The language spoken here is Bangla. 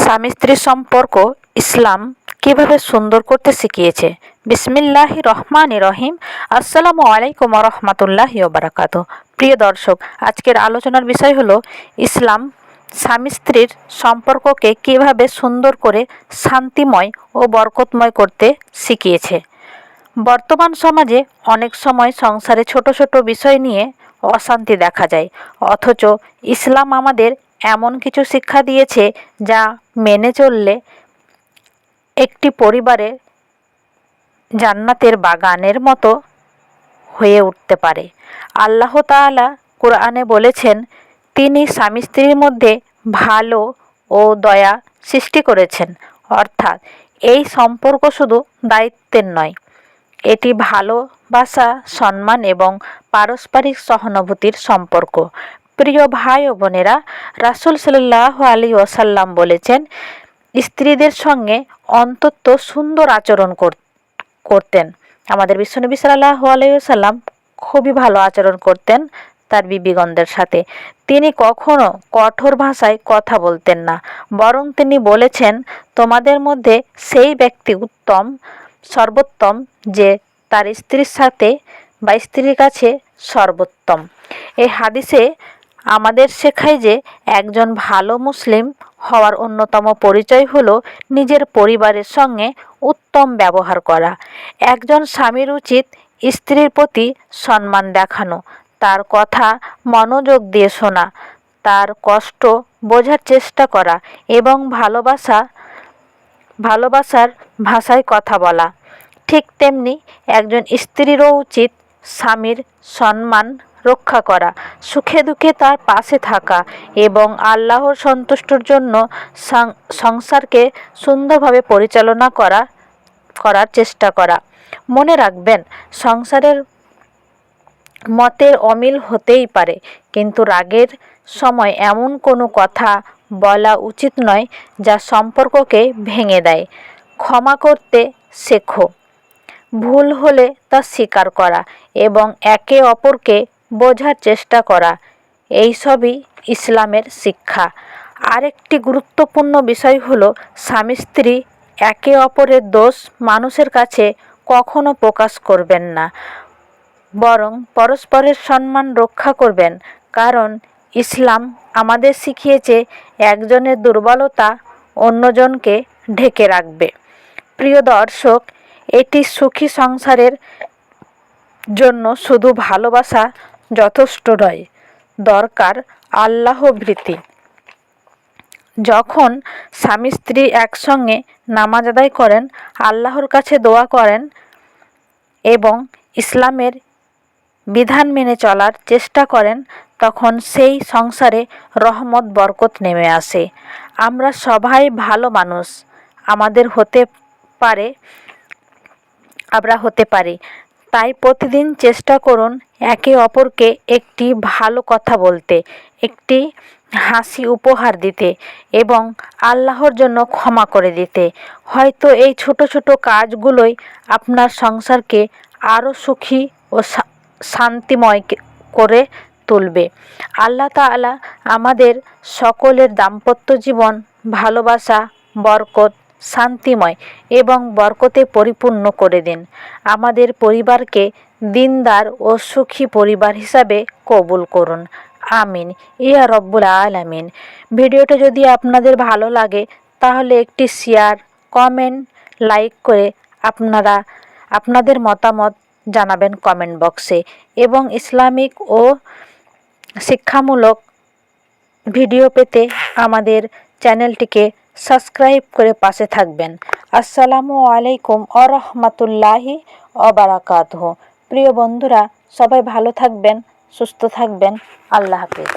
স্বামী স্ত্রীর সম্পর্ক ইসলাম কিভাবে সুন্দর করতে শিখিয়েছে। বিসমিল্লাহির রহমানির রহিম। আসসালামু আলাইকুম ওয়া রাহমাতুল্লাহি ওয়া বারাকাতুহু। প্রিয় দর্শক, আজকের আলোচনার বিষয় হলো ইসলাম স্বামী স্ত্রীর সম্পর্ককে কিভাবে সুন্দর করে শান্তিময় ও বরকতময় করতে শিখিয়েছে। বর্তমান সমাজে অনেক সময় সংসারে ছোট ছোট বিষয় নিয়ে অশান্তি দেখা যায়, অথচ ইসলাম আমাদের এমন কিছু শিক্ষা দিয়েছে যা মেনে চললে একটি পরিবারে জান্নাতের বাগানের মতো হয়ে উঠতে পারে। আল্লাহ তাআলা কোরআনে বলেছেন, তিনি স্বামী স্ত্রীর মধ্যে ভালো ও দয়া সৃষ্টি করেছেন। অর্থাৎ এই সম্পর্ক শুধু দায়িত্বের নয়, এটি ভালোবাসা, সম্মান এবং পারস্পরিক সহানুভূতির সম্পর্ক। প্রিয় ভাই ও বোনেরা, রাসূল সাল্লাল্লাহু আলাইহি ওয়াসাল্লাম বলেছেন, স্ত্রীদের সঙ্গে অন্তত সুন্দর আচরণ করতেন। আমাদের বিশ্বনবী সাল্লাল্লাহু আলাইহি ওয়াসাল্লাম খুবই ভালো আচরণ করতেন তার বিবিগণদের সাথে। তিনি কখনো কঠোর ভাষায় কথা বলতেন না, বরং তিনি বলেছেন, তোমাদের মধ্যে সেই ব্যক্তি সর্বোত্তম যে তার স্ত্রীর সাথে বা স্ত্রীর কাছে সর্বোত্তম। এই হাদিসে আমাদের শেখায় যে একজন ভালো মুসলিম হওয়ার অন্যতম পরিচয় হলো নিজের পরিবারের সঙ্গে উত্তম ব্যবহার করা। একজন স্বামীর উচিত স্ত্রীর প্রতি সম্মান দেখানো, তার কথা মনোযোগ দিয়ে শোনা, তার কষ্ট বোঝার চেষ্টা করা এবং ভালোবাসার ভাষায় কথা বলা। ঠিক তেমনি একজন স্ত্রীরও উচিত স্বামীর সম্মান রক্ষা করা, সুখে দুঃখে তার পাশে থাকা এবং আল্লাহর সন্তুষ্টির জন্য সংসারকে সুন্দরভাবে পরিচালনা করার চেষ্টা করা। মনে রাখবেন, সংসারের মতের অমিল হতেই পারে, কিন্তু রাগের সময় এমন কোনো কথা বলা উচিত নয় যা সম্পর্ককে ভেঙে দেয়। ক্ষমা করতে শেখো, ভুল হলে তা স্বীকার করা এবং একে অপরকে বোঝার চেষ্টা করা, এইসবই ইসলামের শিক্ষা। আরেকটি গুরুত্বপূর্ণ বিষয় হলো, স্বামী স্ত্রী একে অপরের দোষ মানুষের কাছে কখনো প্রকাশ করবেন না, বরং পরস্পরের সম্মান রক্ষা করবেন। কারণ ইসলাম আমাদের শিখিয়েছে একজনের দুর্বলতা অন্যজনকে ঢেকে রাখবে। প্রিয় দর্শক, এটি সুখী সংসারের জন্য শুধু ভালোবাসা যথেষ্ট নয়, দরকার আল্লাহভীতি। যখন স্বামী স্ত্রী একসঙ্গে নামাজ আদায় করেন, আল্লাহর কাছে দোয়া করেন এবং ইসলামের বিধান মেনে চলার চেষ্টা করেন, তখন সেই সংসারে রহমত বরকত নেমে আসে। আমরা সবাই ভালো মানুষ, আমরা হতে পারি। তাই প্রতিদিন চেষ্টা করুন একে অপরকে একটি ভালো কথা বলতে, একটি হাসি উপহার দিতে এবং আল্লাহর জন্য ক্ষমা করে দিতে। হয়তো এই ছোট ছোট কাজগুলোই আপনার সংসারকে আরও সুখী ও শান্তিময় করে তুলবে। আল্লাহ তাআলা আমাদের সকলের দাম্পত্য জীবন ভালোবাসা, বরকত, শান্তিময় এবং বরকতে পরিপূর্ণ করে দিন। আমাদের পরিবারকে দিনদার ও সুখী পরিবার হিসাবে কবুল করুন। আমিন ইয়া রব্বুল আলামিন। ভিডিওটা যদি আপনাদের ভালো লাগে তাহলে একটি শেয়ার, কমেন্ট, লাইক করে আপনাদের মতামত জানাবেন কমেন্ট বক্সে এবং ইসলামিক ও শিক্ষামূলক ভিডিও পেতে আমাদের চ্যানেলটিকে সাবস্ক্রাইব করে পাশে থাকবেন। আসসালামু আলাইকুম ওয়া রাহমাতুল্লাহি ওয়া বারাকাতুহু। প্রিয় বন্ধুরা, সবাই ভালো থাকবেন, সুস্থ থাকবেন। আল্লাহ হাফেজ।